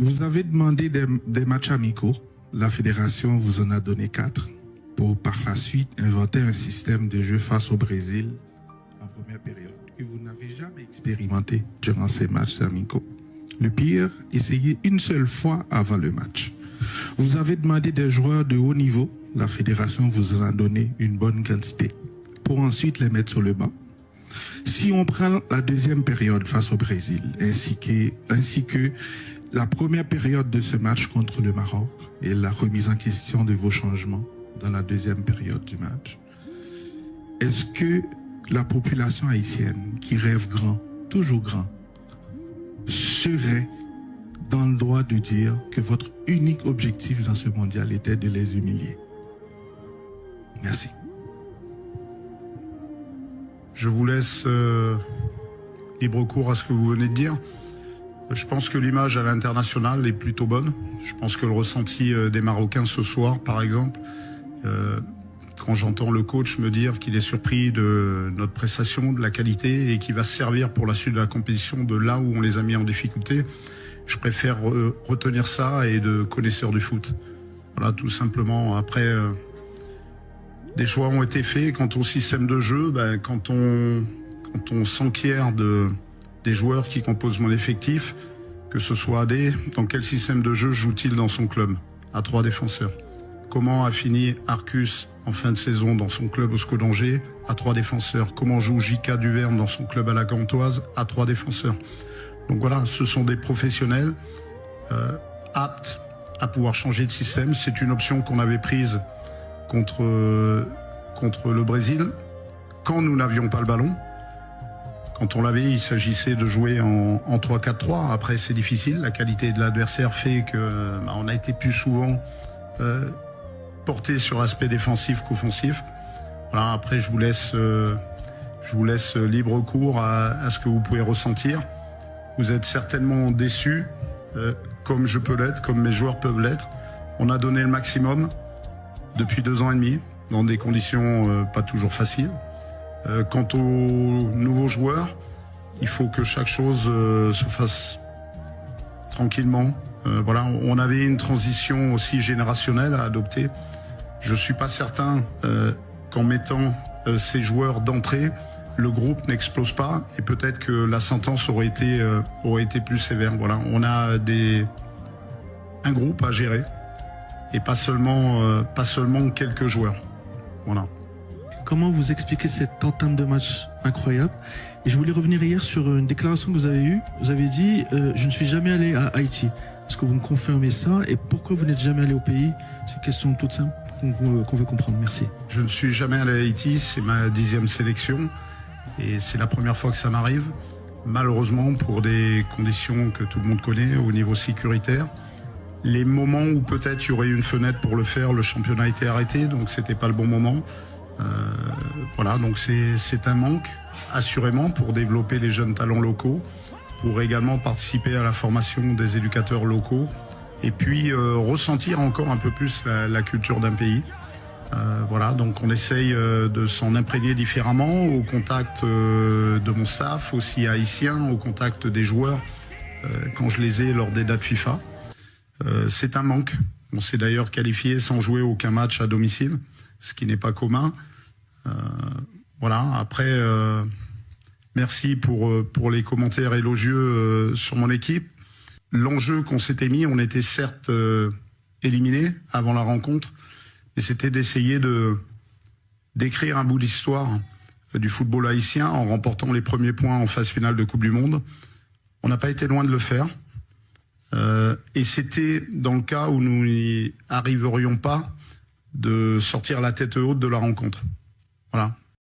Vous avez demandé des matchs amicaux. La fédération vous en a donné 4 pour par la suite inventer un système de jeu face au Brésil en première période que vous n'avez jamais expérimenté durant ces matchs amicaux. Le pire, essayez une seule fois avant le match. Vous avez demandé des joueurs de haut niveau. La fédération vous en a donné une bonne quantité pour ensuite les mettre sur le banc. Si on prend la deuxième période face au Brésil, ainsi que la première période de ce match contre le Maroc et la remise en question de vos changements dans la deuxième période du match, est-ce que la population haïtienne qui rêve grand, toujours grand, serait dans le droit de dire que votre unique objectif dans ce mondial était de les humilier? Merci. Je vous laisse libre cours à ce que vous venez de dire. Je pense que l'image à l'international est plutôt bonne. Je pense que le ressenti des Marocains ce soir, par exemple, quand j'entends le coach me dire qu'il est surpris de notre prestation, de la qualité et qu'il va se servir pour la suite de la compétition de là où on les a mis en difficulté, je préfère retenir ça et de connaisseurs du foot. Voilà, tout simplement. Après, des choix ont été faits quant au système de jeu. Quand on s'enquiert des joueurs qui composent mon effectif, que ce soit AD, dans quel système de jeu joue-t-il dans son club à 3 défenseurs? Comment a fini Arcus en fin de saison dans son club au SCO d'Angers à 3 défenseurs? Comment joue J.K. Duverne dans son club à la Gantoise à 3 défenseurs? Donc voilà, ce sont des professionnels aptes à pouvoir changer de système. C'est une option qu'on avait prise contre le Brésil quand nous n'avions pas le ballon. Quand on l'avait, il s'agissait de jouer en 3-4-3. Après, c'est difficile. La qualité de l'adversaire fait que on a été plus souvent porté sur l'aspect défensif qu'offensif. Voilà, après, je vous laisse libre cours à ce que vous pouvez ressentir. Vous êtes certainement déçus, comme je peux l'être, comme mes joueurs peuvent l'être. On a donné le maximum depuis 2 ans et demi, dans des conditions pas toujours faciles. Quant aux nouveaux joueurs, il faut que chaque chose se fasse tranquillement. Voilà, on avait une transition aussi générationnelle à adopter. Je ne suis pas certain qu'en mettant ces joueurs d'entrée, le groupe n'explose pas et peut-être que la sentence aurait été plus sévère. Voilà, on a un groupe à gérer et pas seulement quelques joueurs. Voilà. Comment vous expliquez cette entame de match incroyable? Et je voulais revenir hier sur une déclaration que vous avez eue. Vous avez dit je ne suis jamais allé à Haïti. Est-ce que vous me confirmez ça? Et pourquoi vous n'êtes jamais allé au pays? C'est une question toute simple qu'on veut comprendre. Merci. Je ne suis jamais allé à Haïti. C'est ma 10e sélection. Et c'est la première fois que ça m'arrive. Malheureusement, pour des conditions que tout le monde connaît au niveau sécuritaire. Les moments où peut-être il y aurait eu une fenêtre pour le faire, le championnat a été arrêté. Donc c'était pas le bon moment. Voilà, donc c'est un manque, assurément, pour développer les jeunes talents locaux, pour également participer à la formation des éducateurs locaux, et puis ressentir encore un peu plus la culture d'un pays. Voilà, donc on essaye de s'en imprégner différemment, au contact de mon staff, aussi haïtien, au contact des joueurs, quand je les ai lors des dates FIFA. C'est un manque. On s'est d'ailleurs qualifié sans jouer aucun match à domicile, ce qui n'est pas commun. Voilà, après, merci pour les commentaires élogieux sur mon équipe. L'enjeu qu'on s'était mis, on était certes éliminés avant la rencontre, mais c'était d'essayer d'écrire un bout d'histoire du football haïtien en remportant les premiers points en phase finale de Coupe du Monde. On n'a pas été loin de le faire. Et c'était dans le cas où nous n'y arriverions pas de sortir la tête haute de la rencontre. Voilà.